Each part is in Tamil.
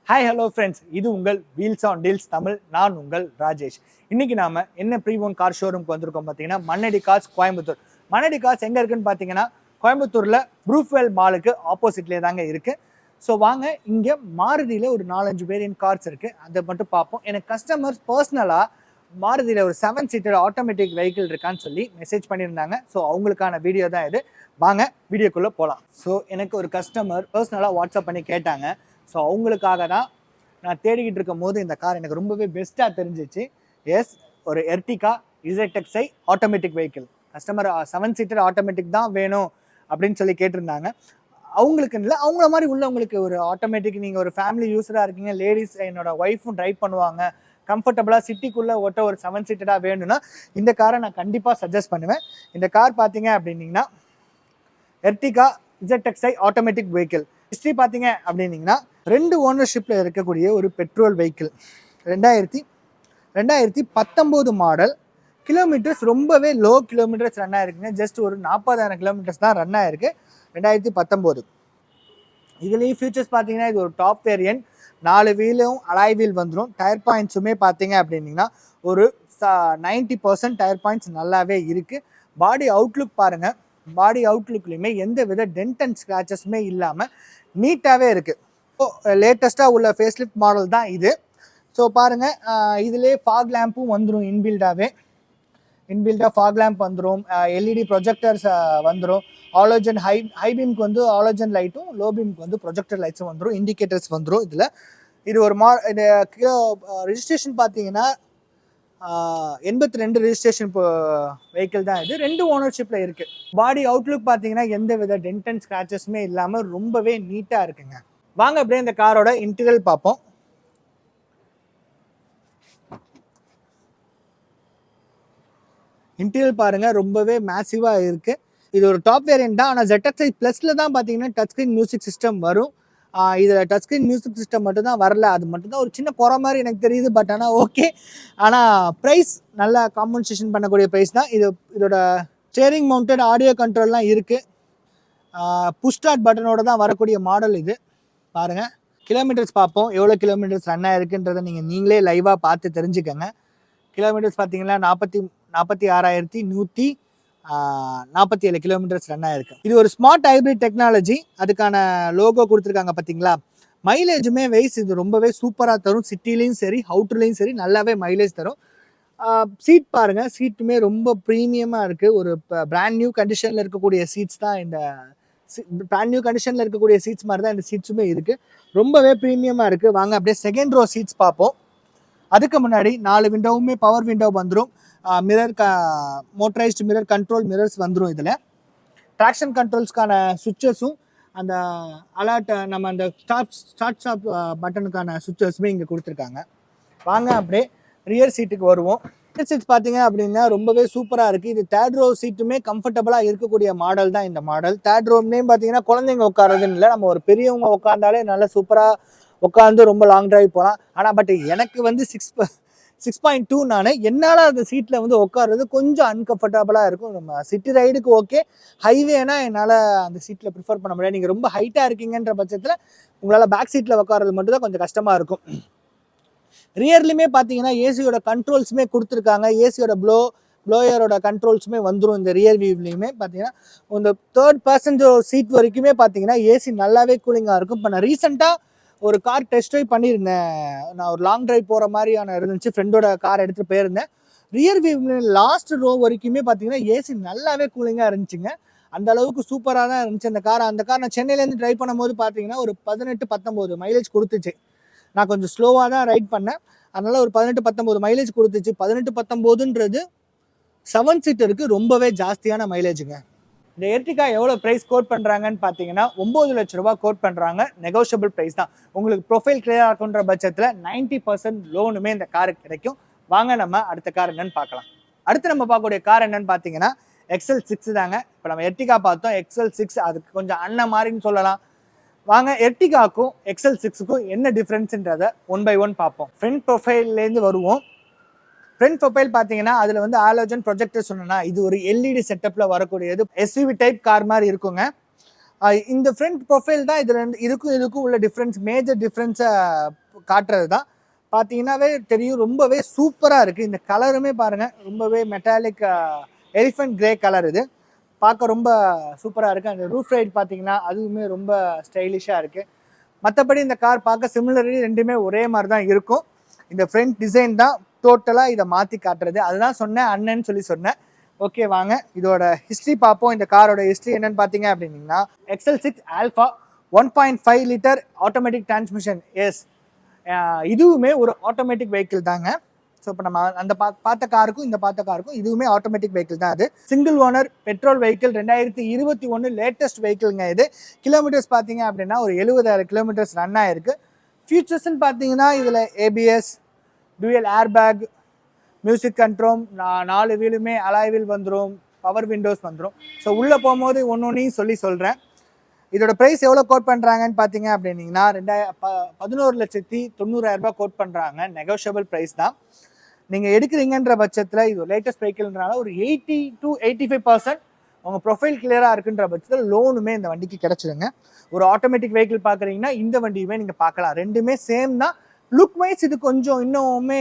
ஹாய் ஹலோ ஃப்ரெண்ட்ஸ், இது உங்கள் வீல்ஸ் ஆன் டீல்ஸ் தமிழ். நான் உங்கள் ராஜேஷ். இன்னைக்கு நாம என்ன ப்ரீ-ஓன் கார் ஷோரூம்க்கு வந்திருக்கோம் பார்த்தீங்கன்னா, மண்ணடி கார்ஸ் கோயம்புத்தூர். மண்ணடி கார்ஸ் எங்கே இருக்குன்னு பார்த்தீங்கன்னா, கோயம்புத்தூரில் ப்ரூஃப்வெல் மாலுக்கு ஆப்போசிட்லேயே தாங்க இருக்குது. ஸோ வாங்க, இங்கே மாருதியில் ஒரு 4-5 வேரியன்ட் கார்ஸ் இருக்குது, அதை மட்டும் பார்ப்போம். எனக்கு கஸ்டமர்ஸ் பர்சனலாக மாருதியில் ஒரு 7 சீட்டர் ஆட்டோமேட்டிக் வெஹிக்கிள் இருக்கான்னு சொல்லி மெசேஜ் பண்ணியிருந்தாங்க. ஸோ அவங்களுக்கான வீடியோ தான் இது. வாங்க வீடியோக்குள்ளே போகலாம். ஸோ எனக்கு ஒரு கஸ்டமர் பர்சனலாக வாட்ஸ்அப் பண்ணி கேட்டாங்க. ஸோ அவங்களுக்காக தான் நான் தேடிக்கிட்டு இருக்கும் போது இந்த கார் எனக்கு ரொம்பவே பெஸ்ட்டாக தெரிஞ்சிச்சு. எஸ், ஒரு Ertiga ZXi automatic vehicle. Customer 7 seater automatic தான் வேணும் அப்படின்னு சொல்லி கேட்டிருந்தாங்க. அவங்களுக்கு இல்லை, அவங்கள மாதிரி உள்ளவங்களுக்கு ஒரு ஆட்டோமேட்டிக், நீங்கள் ஒரு ஃபேமிலி யூஸராக இருக்கீங்க, லேடிஸ், என்னோட ஒய்ஃபும் ட்ரைவ் பண்ணுவாங்க, கம்ஃபர்டபுளாக சிட்டிக்குள்ளே ஓட்ட ஒரு 7 சீட்டராக வேணும்னா இந்த காரை நான் கண்டிப்பாக சஜஸ்ட் பண்ணுவேன். இந்த கார் பார்த்தீங்க அப்படின்னீங்கன்னா Ertiga ZXi automatic vehicle. History பார்த்தீங்க அப்படின்னீங்கன்னா 2 ஓனர்ஷிப்பில் இருக்கக்கூடிய ஒரு பெட்ரோல் வெஹிக்கிள். 2019 மாடல். கிலோமீட்டர்ஸ் ரொம்பவே லோ கிலோமீட்டர்ஸ் ரன் ஆகிருக்குங்க. ஜஸ்ட் ஒரு 40,000 கிலோமீட்டர்ஸ் தான் ரன் ஆகிருக்கு 2019. இதுலேயும் ஃபியூச்சர்ஸ் பார்த்தீங்கன்னா இது ஒரு டாப் வேரியன்ட். 4 வீலும் அலாய் வீல் வந்துடும். டயர் பாயிண்ட்ஸுமே பார்த்தீங்க அப்படின்னீங்கன்னா ஒரு 90% டயர் பாயிண்ட்ஸ் நல்லாவே இருக்குது. பாடி அவுட்லுக் பாருங்கள். பாடி அவுட்லுக்லையுமே எந்த வித டென்ட் அண்ட் ஸ்க்ராச்சஸுமே இல்லாமல் நீட்டாகவே இருக்குது. ஸோ லேட்டஸ்ட்டாக உள்ள ஃபேஸ்லிஃப்ட் மாடல் தான் இது. ஸோ பாருங்கள், இதிலே ஃபாக் லேம்பும் வந்துடும். இன்பில்டாக ஃபாக் லேம்ப் வந்துடும். LED ப்ரொஜெக்டர்ஸ் வந்துடும். ஆலோஜன் ஹை பீமுக்கு வந்து ஆலோஜன் லைட்டும், லோ பீமுக்கு வந்து ப்ரொஜெக்டர் லைட்ஸும் வந்துடும். இண்டிகேட்டர்ஸ் வந்துடும். இதில் இது ஒரு இது ரெஜிஸ்ட்ரேஷன் பார்த்தீங்கன்னா 82 ரெஜிஸ்ட்ரேஷன் வெஹிக்கிள் தான் இது. 2 ஓனர்ஷிப்பில் இருக்குது. பாடி அவுட்லுக் பார்த்தீங்கன்னா எந்த வித டென்ட் அண்ட் ஸ்க்ராச்சஸுமே இல்லாமல் ரொம்பவே நீட்டாக இருக்குங்க. வாங்க அப்படியே இந்த காரோட இன்டீரியர் பார்ப்போம். இன்டீரியர் பாருங்க, ரொம்பவே மேசிவாக இருக்கு. இது ஒரு டாப் வேரியன்ட் தான். ஆனால் ZXi ப்ளஸ்ல தான் பார்த்தீங்கன்னா டச் ஸ்க்ரீன் மியூசிக் சிஸ்டம் வரும். இதில் டச் ஸ்க்ரீன் மியூசிக் சிஸ்டம் மட்டும் தான் வரல. அது மட்டும் தான் ஒரு சின்ன குறை மாதிரி எனக்கு தெரியுது. பட் ஆனால் ஓகே. ஆனால் ப்ரைஸ் நல்லா காம்பன்சேஷன் பண்ணக்கூடிய ப்ரைஸ் தான். இதோட ஸ்டேரிங் மவுண்டட் ஆடியோ கண்ட்ரோல்லாம் இருக்குது. புஷ் ஸ்டார்ட் பட்டனோட தான் வரக்கூடிய மாடல் இது. பாருங்கள், கிலோமீட்டர்ஸ் பார்ப்போம். எவ்வளோ கிலோமீட்டர்ஸ் ரன் ஆகிருக்குன்றதை நீங்களே லைவாக பார்த்து தெரிஞ்சுக்கோங்க. கிலோமீட்டர்ஸ் பார்த்தீங்கன்னா 46,147 கிலோமீட்டர்ஸ் ரன் ஆயிருக்கு. இது ஒரு ஸ்மார்ட் ஹைப்ரிட் டெக்னாலஜி. அதுக்கான லோகோ கொடுத்துருக்காங்க பார்த்தீங்களா. மைலேஜுமே வைஸ் இது ரொம்பவே சூப்பராக தரும். சிட்டிலையும் சரி, அவுட்டர்லையும் சரி நல்லாவே மைலேஜ் தரும். சீட் பாருங்கள், சீட்டுமே ரொம்ப ப்ரீமியமாக இருக்குது. ஒரு பிராண்ட் நியூ கண்டிஷனில் இருக்கக்கூடிய சீட்ஸ் தான் இந்த பிராண்ட் நியூ கண்டிஷனில் இருக்கக்கூடிய சீட்ஸ் மாதிரி தான் இந்த சீட்ஸுமே இருக்குது. ரொம்பவே ப்ரீமியமாக இருக்குது. வாங்க அப்படியே செகண்ட் ரோ சீட்ஸ் பார்ப்போம். அதுக்கு முன்னாடி 4 விண்டோவுமே பவர் விண்டோ வந்துடும். Mirror motorised mirror control mirrors வந்துடும். இதில் ட்ராக்ஷன் கண்ட்ரோல்ஸ்க்கான சுவிட்சஸும், அந்த அலர்ட், நம்ம அந்த ஸ்டார்ட் ஸ்டாப் பட்டனுக்கான சுவிட்சஸுமே இங்கே கொடுத்துருக்காங்க. வாங்க அப்படியே ரியர் சீட்டுக்கு வருவோம். ரியர் சீட்ஸ் பார்த்தீங்க அப்படின்னா ரொம்பவே சூப்பராக இருக்குது. இது தேர்ட் ரோ சீட்டுமே கம்ஃபர்டபுளாக இருக்கக்கூடிய மாடல் தான் இந்த மாடல். தேர்ட் ரோம்லேயும் பார்த்தீங்கன்னா குழந்தைங்க உட்காரதுன்னு இல்லை, நம்ம ஒரு பெரியவங்க உட்காந்தாலே நல்லா சூப்பராக உட்காந்து ரொம்ப லாங் டிரைவ் போகலாம். ஆனால் பட் எனக்கு வந்து 6.2 நான் என்னால் அந்த சீட்டில் வந்து உட்காருறது கொஞ்சம் அன்கம்ஃபர்டபுளாக இருக்கும். நம்ம சிட்டி ரைடுக்கு ஓகே, ஹைவேனா என்னால் அந்த சீட்டில் ப்ரிஃபர் பண்ண முடியாது. நீங்கள் ரொம்ப ஹைட்டாக இருக்கீங்கன்ற பட்சத்தில் உங்களால் பேக் சீட்டில் உட்காரது மட்டும் தான் கொஞ்சம் கஷ்டமாக இருக்கும். ரியர்லையுமே பார்த்தீங்கன்னா ஏசியோட கண்ட்ரோல்ஸுமே கொடுத்துருக்காங்க. ஏசியோட ப்ளோயரோட கண்ட்ரோல்ஸுமே வந்துடும். இந்த ரியர் வியூலையுமே பார்த்தீங்கன்னா இந்த தேர்ட் பேசஞ்சர் சீட் வரைக்குமே பார்த்தீங்கன்னா ஏசி நல்லாவே கூலிங்காக இருக்கும். இப்போ நான் ரீசெண்டாக ஒரு கார் டெஸ்ட் ட்ரைவ் பண்ணியிருந்தேன். நான் ஒரு லாங் ட்ரைவ் போகிற மாதிரியான இருந்துச்சு. ஃப்ரெண்டோட கார் எடுத்துகிட்டு போயிருந்தேன். ரியர் வியூ லாஸ்ட் ரோ வரைக்குமே பார்த்தீங்கன்னா ஏசி நல்லாவே கூலிங்காக இருந்துச்சுங்க. அந்த அளவுக்கு சூப்பராக தான் இருந்துச்சு அந்த கார். நான் சென்னையிலேருந்து ட்ரைவ் பண்ணும்போது பார்த்தீங்கன்னா ஒரு 18-19 மைலேஜ் கொடுத்துச்சு. நான் கொஞ்சம் ஸ்லோவாக தான் ரைட் பண்ணேன். அதனால் ஒரு 18-19 மைலேஜ் கொடுத்துச்சு. 18-19ன்றது 7 சீட்டருக்கு ரொம்பவே ஜாஸ்தியான மைலேஜுங்க. இந்த எர்டிகா எவ்வளோ ப்ரைஸ் கோட் பண்ணுறாங்கன்னு பார்த்தீங்கன்னா 9 லட்ச ரூபா கோட் பண்ணுறாங்க. நெகோஷியபிள் ப்ரைஸ் தான். உங்களுக்கு ப்ரொஃபைல் கிளியராக இருக்குன்ற பட்சத்தில் 90% லோனுமே இந்த காருக்கு கிடைக்கும். வாங்க நம்ம அடுத்த கார் என்னன்னு பார்க்கலாம். அடுத்து நம்ம பார்க்கக்கூடிய கார் என்னன்னு பார்த்தீங்கன்னா XL6 தாங்க. இப்போ நம்ம எர்டிகா பார்த்தோம், XL6 அதுக்கு கொஞ்சம் அண்ணன் மாதிரின்னு சொல்லலாம். வாங்க எர்டிகாக்கும் XL6க்கும் என்ன டிஃப்ரென்ஸுன்றதை 1 by 1 பார்ப்போம். ஃப்ரண்ட் ப்ரொஃபைல்லேருந்து வருவோம். ஃப்ரண்ட் ப்ரொஃபைல் பார்த்தீங்கன்னா அதில் வந்து ஆலோஜன் ப்ரொஜெக்டர் சொன்னா இது ஒரு LED செட்டப்பில் வரக்கூடியது. SUV டைப் கார் மாதிரி இருக்குங்க. இந்த ஃப்ரண்ட் ப்ரொஃபைல் தான் இதுல இதுக்கும் உள்ள டிஃப்ரென்ஸ், மேஜர் டிஃப்ரென்ஸை காட்டுறது தான். பார்த்தீங்கன்னாவே தெரியும், ரொம்பவே சூப்பராக இருக்குது. இந்த கலருமே பாருங்கள், ரொம்பவே மெட்டாலிக் எலிஃபென்ட் கிரே கலர். இது பார்க்க ரொம்ப சூப்பராக இருக்குது. அந்த ரூஃப் ரைட் பார்த்தீங்கன்னா அதுவுமே ரொம்ப ஸ்டைலிஷாக இருக்குது. மற்றபடி இந்த கார் பார்க்க சிமிலர்லி ரெண்டுமே ஒரே மாதிரி தான் இருக்கும். இந்த ஃப்ரண்ட் டிசைன் தான் டோட்டலாக இதை மாற்றி காட்டுறது. அதுதான் சொன்னேன் அண்ணன்னு சொன்னேன். ஓகே, வாங்க இதோட ஹிஸ்ட்ரி பார்ப்போம். இந்த காரோட ஹிஸ்ட்ரி என்னன்னு பார்த்தீங்க அப்படின்னீங்கன்னா, XL6 Alpha 1.5 litre automatic transmission. Yes, இதுவுமே ஒரு ஆட்டோமேட்டிக் வெஹிக்கிள் தாங்க. ஸோ இப்போ நம்ம அந்த பார்த்த காருக்கும் இந்த பார்த்த காருக்கும் இதுவுமே ஆட்டோமேட்டிக் வெஹிக்கிள் தான். அது single owner petrol vehicle, 2021 latest வெஹிக்கிள்ங்க. இது கிலோமீட்டர்ஸ் பார்த்தீங்க அப்படின்னா ஒரு 70,000 கிலோமீட்டர்ஸ் ரன் ஆயிருக்கு. ஃபியூச்சர்ஸ்ன்னு பார்த்தீங்கன்னா இதில் ABS, dual airbag, music control, 4 வீலுமே அலாய் வீல் வந்துடும், பவர் விண்டோஸ் வந்துடும். ஸோ உள்ளே போகும்போது ஒன்றையும் சொல்கிறேன். இதோட ப்ரைஸ் எவ்வளோ கோட் பண்ணுறாங்கன்னு பார்த்தீங்க அப்படின்னீங்கன்னா 11,90,000 கோட் பண்ணுறாங்க. நெகோஷியபிள் ப்ரைஸ் தான். நீங்கள் எடுக்கிறீங்கன்ற பட்சத்தில் இது லேட்டஸ்ட் வெஹிக்கிள்ன்றனால ஒரு 80 to 85% உங்கள் ப்ரொஃபைல் கிளியராக இருக்குன்ற பட்சத்தில் லோனுமே இந்த வண்டிக்கு கிடச்சிடுங்க. ஒரு ஆட்டோமேட்டிக் வெஹிக்கிள் பார்க்குறீங்கன்னா இந்த வண்டியுமே நீங்கள் பார்க்கலாம். ரெண்டுமே சேம் தான். லுக் வைஸ் இது கொஞ்சம் இன்னுமே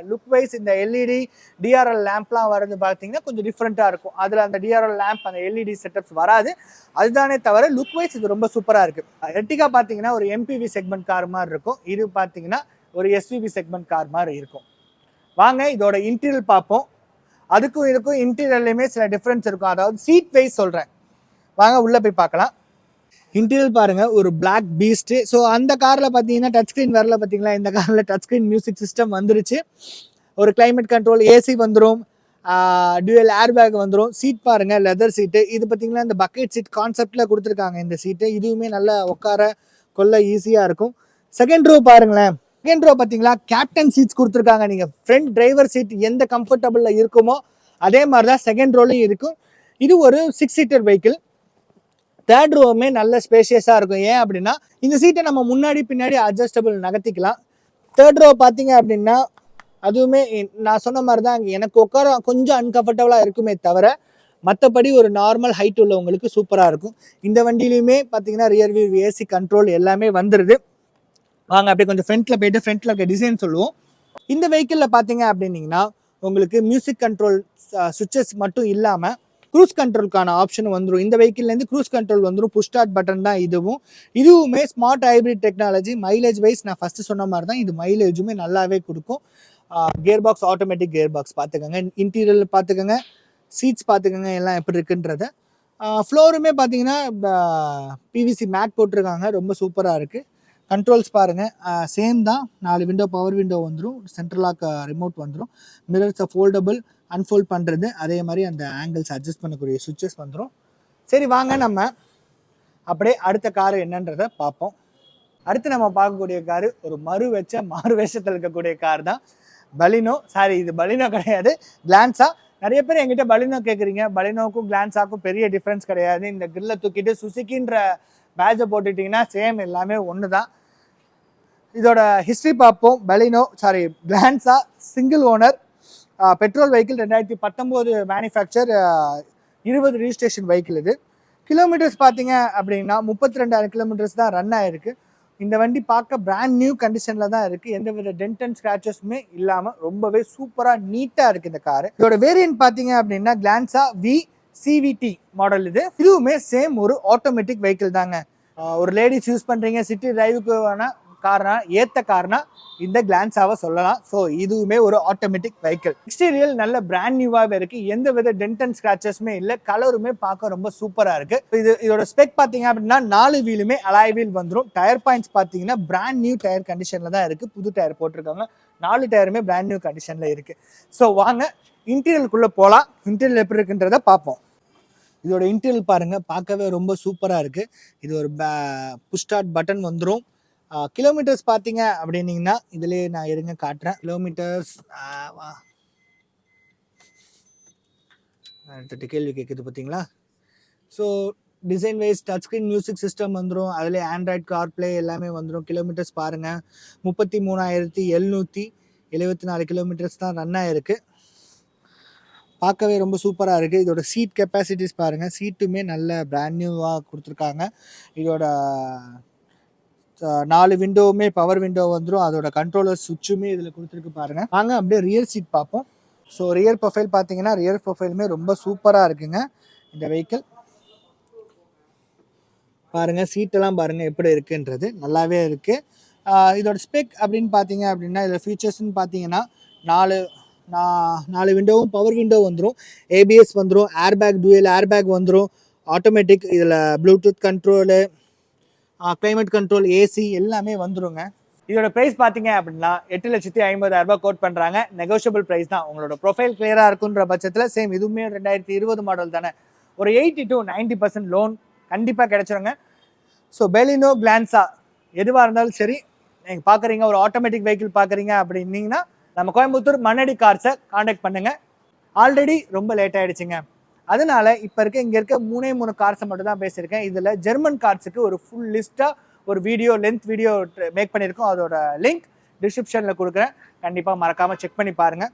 லுக் வைஸ் இந்த எல்இடி டிஆர்எல் லேம்ப்லாம் வர்றது பார்த்தீங்கன்னா கொஞ்சம் டிஃப்ரெண்ட்டாக இருக்கும். அதில் அந்த டிஆர்எல் லேம்ப், அந்த எல்இடி செட்டப்ஸ் வராது. அதுதானே தவிர லுக் வைஸ் இது ரொம்ப சூப்பராக இருக்குது. எர்டிகா பார்த்தீங்கன்னா ஒரு MPV செக்மெண்ட் கார் மாதிரி இருக்கும். இது பார்த்தீங்கன்னா ஒரு SUV செக்மெண்ட் கார் மாதிரி இருக்கும். வாங்க இதோட இன்டீரியல் பார்ப்போம். அதுக்கும் இதுக்கும் இன்டீரியர்லையுமே சில டிஃப்ரென்ஸ் இருக்கும். அதாவது சீட் வைஸ் சொல்கிறேன். வாங்க உள்ளே போய் பார்க்கலாம். இன்டீரியல் பாருங்க, ஒரு பிளாக் பீஸ்ட். ஸோ அந்த காரில் பார்த்தீங்கன்னா டச் ஸ்க்ரீன் வரல பார்த்தீங்களா, இந்த காரில் டச் ஸ்க்ரீன் மியூசிக் சிஸ்டம் வந்துருச்சு. ஒரு கிளைமேட் கண்ட்ரோல், AC வந்துடும், டியூயல் ஏர்பேக் வந்துடும். சீட் பாருங்க, லெதர் சீட்டு. இது பார்த்தீங்கன்னா இந்த பக்கெட் சீட் கான்செப்டில் கொடுத்துருக்காங்க இந்த சீட்டு. இதுவுமே நல்லா உட்கார கொள்ள ஈஸியாக இருக்கும். செகண்ட் ரோ பாருங்களேன். செகண்ட் ரோ பார்த்தீங்களா, கேப்டன் சீட்ஸ் கொடுத்துருக்காங்க. நீங்கள் ஃப்ரண்ட் டிரைவர் சீட் எந்த கம்ஃபர்டபுளில் இருக்குமோ அதே மாதிரி தான் செகண்ட் ரோலையும் இருக்கும். இது ஒரு 6 சீட்டர் வெஹிக்கிள். தேர்ட் ரோவுமே நல்ல ஸ்பேஷியஸாக இருக்கும். ஏன் அப்படின்னா இந்த சீட்டை நம்ம முன்னாடி பின்னாடி அட்ஜஸ்டபிள் நகர்த்திக்கலாம். தேர்ட் ரோ பார்த்தீங்க அப்படின்னா அதுவுமே நான் சொன்ன மாதிரி தான் எனக்கு உட்கார கொஞ்சம் அன்கம்ஃபர்டபுளாக இருக்குமே தவிர மற்றபடி ஒரு நார்மல் ஹைட் உள்ளவங்களுக்கு சூப்பராக இருக்கும். இந்த வண்டியிலையுமே பார்த்தீங்கன்னா ரியர் வியூ, AC கண்ட்ரோல் எல்லாமே வந்துடுது. வாங்க அப்படியே கொஞ்சம் ஃப்ரண்ட்டில் போயிட்டு ஃப்ரண்ட்டில் இருக்க டிசைன் சொல்லுவோம். இந்த வெஹிக்கிளில் பார்த்தீங்க அப்படின்னீங்கன்னா உங்களுக்கு மியூசிக் கண்ட்ரோல் சுவிட்சஸ் மட்டும் இல்லாமல் க்ரூஸ் கண்ட்ரோலுக்கான ஆப்ஷன் வந்துடும். இந்த வெஹிக்கிள்லேருந்து க்ரூஸ் கண்ட்ரோல் வந்துடும். புஷ் ஸ்டார்ட் பட்டன் தான் இதுவுமே smart hybrid technology. Mileage wise நான் ஃபஸ்ட்டு சொன்ன மாதிரி தான் இது மைலேஜுமே நல்லாவே கொடுக்கும். Gear box, automatic gear box பார்த்துக்கோங்க. இன்டீரியர் பார்த்துக்கோங்க, சீட்ஸ் பார்த்துக்கோங்க எல்லாம் எப்படி இருக்குன்றத. ஃப்ளோருமே பார்த்தீங்கன்னா PVC மேட் போட்டிருக்காங்க, ரொம்ப சூப்பராக இருக்குது. கண்ட்ரோல்ஸ் பாருங்கள், சேம் தான். 4 விண்டோ பவர் விண்டோ வந்துடும், சென்ட்ரல் லாக் ரிமோட் வந்துடும், மிரர்ஸை ஃபோல்டபுள் அன்ஃபோல்ட் பண்ணுறது, அதே மாதிரி அந்த ஆங்கிள்ஸ் அட்ஜஸ்ட் பண்ணக்கூடிய சுவிட்சஸ் வந்துடும். சரி வாங்க நம்ம அப்படியே அடுத்த காரு என்னன்றதை பார்ப்போம். அடுத்து நம்ம பார்க்கக்கூடிய காரு ஒரு மாறு வேஷத்தில் இருக்கக்கூடிய கார் தான் பலினோ. சாரி, இது பலினோ கிடையாது, கிளான்ஸா. நிறைய பேர் என்கிட்ட பலினோ கேட்குறீங்க. பலினோக்கும் கிளான்ஸாக்கும் பெரிய டிஃப்ரென்ஸ் கிடையாது. இந்த கிரில்லை தூக்கிட்டு சுசுக்கின்ற பேட்சை போட்டுட்டிங்கன்னா சேம், எல்லாமே ஒன்று தான். இதோட ஹிஸ்ட்ரி பார்ப்போம். Glanza single owner petrol vehicle, 2019 manufacture, 20 registration vehicle. இது கிலோமீட்டர்ஸ் பார்த்தீங்க அப்படின்னா 32,000 கிலோமீட்டர்ஸ் தான் ரன் ஆயிருக்கு. இந்த வண்டி பார்க்க பிராண்ட் நியூ கண்டிஷனில் தான் இருக்குது. எந்தவித டென்ட் அண்ட் ஸ்க்ராச்சஸுமே இல்லாமல் ரொம்பவே சூப்பராக நீட்டாக இருக்குது இந்த காரு. இதோட வேரியன்ட் பார்த்தீங்க அப்படின்னா கிளான்ஸா CVT மாடல். இதுவுமே சேம் ஒரு ஆட்டோமேட்டிக் வெஹிக்கிள் தாங்க. ஒரு லேடிஸ் யூஸ் பண்ணுறீங்க, சிட்டி டிரைவுக்கு வேணா கார்னா ஏற்ற கார்னா இந்த கிளான்ஸாவை சொல்லலாம். ஸோ இதுவுமே ஒரு ஆட்டோமேட்டிக் வெஹிக்கிள். எக்ஸ்டீரியல் நல்ல பிராண்ட் நியூவாகவே இருக்குது. எந்த வித டென்ட் அண்ட் ஸ்க்ராச்சஸுமே இல்லை. கலருமே பார்க்க ரொம்ப சூப்பராக இருக்குது. இதோட ஸ்பெக் பார்த்தீங்க அப்படின்னா 4 வீலுமே அலாய் வீல் வந்துடும். டயர் பாயிண்ட்ஸ் பார்த்தீங்கன்னா பிராண்ட் நியூ டயர் கண்டிஷனில் தான் இருக்குது. புது டயர் போட்டிருக்காங்க. 4 டயருமே பிராண்ட் நியூ கண்டிஷனில் இருக்குது. ஸோ வாங்க இன்டீரியலுக்குள்ளே போகலாம். இன்டீரியல் எப்படி இருக்குன்றதை பார்ப்போம். இதோட இன்டீரியல் பாருங்கள், பார்க்கவே ரொம்ப சூப்பராக இருக்குது. இது ஒரு புஷ் ஸ்டார்ட் பட்டன் வந்துடும். கிலோமீட்டர்ஸ் பார்த்தீங்க அப்படின்னீங்கன்னா இதுலேயே நான் இருங்க காட்டுறேன். கிலோமீட்டர்ஸ் அடுத்த கேள்வி கேட்குது பார்த்தீங்களா. So design wise touch screen music system வந்துடும். அதிலே ஆண்ட்ராய்ட் கார்ப்ளே எல்லாமே வந்துடும். கிலோமீட்டர்ஸ் பாருங்கள், 33,774 கிலோமீட்டர்ஸ் தான் ரன் ஆகிருக்கு. பார்க்கவே ரொம்ப சூப்பராக இருக்குது. இதோட சீட் கெப்பாசிட்டிஸ் பாருங்கள், சீட்டுமே நல்ல பிராண்ட் நியூவாக கொடுத்துருக்காங்க. இதோட 4 விண்டோவுமே பவர் விண்டோ வந்துடும். அதோட கண்ட்ரோலர் சுவிட்சுமே இதில் கொடுத்துருக்கு பாருங்கள். வாங்க அப்படியே ரியர் சீட் பார்ப்போம். ஸோ ரியர் ப்ரொஃபைல் பார்த்தீங்கன்னா ரியர் ப்ரொஃபைலுமே ரொம்ப சூப்பராக இருக்குங்க இந்த வெஹிக்கிள். பாருங்கள் சீட்டெல்லாம் பாருங்கள் எப்படி இருக்குன்றது நல்லாவே இருக்குது. இதோட ஸ்பெக் அப்படின்னு பார்த்தீங்க அப்படின்னா இதில் ஃபீச்சர்ஸ்ன்னு பார்த்தீங்கன்னா 4 விண்டோவும் பவர் விண்டோ வந்துடும், ஏபிஎஸ் வந்துடும், ஏர்பேக் டூயல் ஏர்பேக் வந்துடும், ஆட்டோமேட்டிக், இதில் Bluetooth control, climate control, AC எல்லாமே வந்துடுங்க. இதோட ப்ரைஸ் பார்த்தீங்க அப்படின்னா 8,50,000 கோட் பண்ணுறாங்க. நெகோஷியபிள் ப்ரைஸ் தான். உங்களோட ப்ரொஃபைல் கிளியராக இருக்குன்ற பட்சத்தில் சேம் இதுவுமே 2020 மாடல் தானே, ஒரு 80 to 90% லோன் கண்டிப்பாக கிடைச்சிருங்க. ஸோ பெலினோ, கிளான்ஸா எதுவாக இருந்தாலும் சரி, நீங்கள் பார்க்குறீங்க ஒரு ஆட்டோமேட்டிக் வெஹிக்கிள் பார்க்குறீங்க அப்படின்னீங்கன்னா நம்ம கோயம்புத்தூர் மண்ணடி கார்ஸை காண்டாக்ட் பண்ணுங்கள். ஆல்ரெடி ரொம்ப லேட் ஆகிடுச்சிங்க, அதனால இப்போ இங்கே இருக்க 3 கார்ஸை மட்டும் தான் பேசியிருக்கேன். இதில் ஜெர்மன் கார்ஸுக்கு ஒரு ஃபுல் லிஸ்ட்டாக ஒரு லென்த் வீடியோ மேக் பண்ணியிருக்கோம். அதோட லிங்க் டிஸ்கிரிப்ஷனில் கொடுக்குறேன், கண்டிப்பாக மறக்காமல் செக் பண்ணி பாருங்கள்.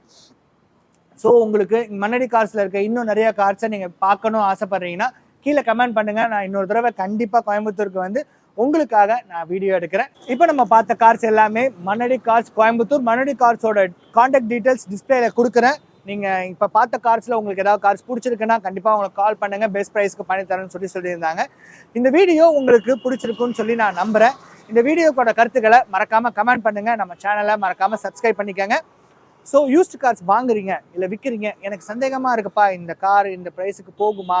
ஸோ உங்களுக்கு மண்ணடி கார்ஸில் இருக்க இன்னும் நிறைய கார்ஸை நீங்கள் பார்க்கணும் ஆசைப்பட்றீங்கன்னா கீழே கமெண்ட் பண்ணுங்கள். நான் இன்னொரு தடவை கண்டிப்பாக கோயம்புத்தூருக்கு வந்து உங்களுக்காக நான் வீடியோ எடுக்கிறேன். இப்போ நம்ம பார்த்த கார்ஸ் எல்லாமே மண்ணடி கார்ஸ் கோயம்புத்தூர். மண்ணடி கார்ஸோட கான்டாக்ட் டீட்டெயில்ஸ் டிஸ்பிளேல கொடுக்குறேன். நீங்கள் இப்போ பார்த்த கார்ஸில் உங்களுக்கு ஏதாவது கார்ஸ் பிடிச்சிருக்குன்னா கண்டிப்பாக உங்களுக்கு கால் பண்ணுங்கள், பெஸ்ட் ப்ரைஸ்க்கு பண்ணி தரேன்னு சொல்லியிருந்தாங்க. இந்த வீடியோ உங்களுக்கு பிடிச்சிருக்குன்னு சொல்லி நான் நம்புகிறேன். இந்த வீடியோக்கோட கருத்துக்களை மறக்காமல் கமெண்ட் பண்ணுங்கள், நம்ம சேனலை மறக்காமல் சப்ஸ்கிரைப் பண்ணிக்கோங்க. ஸோ யூஸ்டு கார்ஸ் வாங்குறீங்க இல்லை விற்கிறீங்க, எனக்கு சந்தேகமாக இருக்குப்பா இந்த கார் இந்த ப்ரைஸுக்கு போகுமா,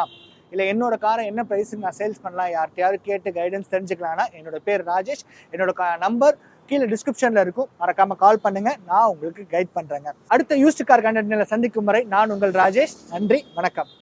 இல்லை என்னோட காரை என்ன ப்ரைஸுக்கு நான் சேல்ஸ் பண்ணலாம், யார்கிட்டயாவது கேட்டு கைடன்ஸ் தெரிஞ்சுக்கலாம்னா என்னோட பேர் ராஜேஷ், என்னோட நம்பர் கீழே டிஸ்கிரிப்ஷனில் இருக்கும், மறக்காமல் கால் பண்ணுங்கள், நான் உங்களுக்கு கைட் பண்ணுறேங்க. அடுத்த யூஸ்டு கார் கண்டென்ட்ல சந்திக்கும் வரை நான் உங்கள் ராஜேஷ். நன்றி, வணக்கம்.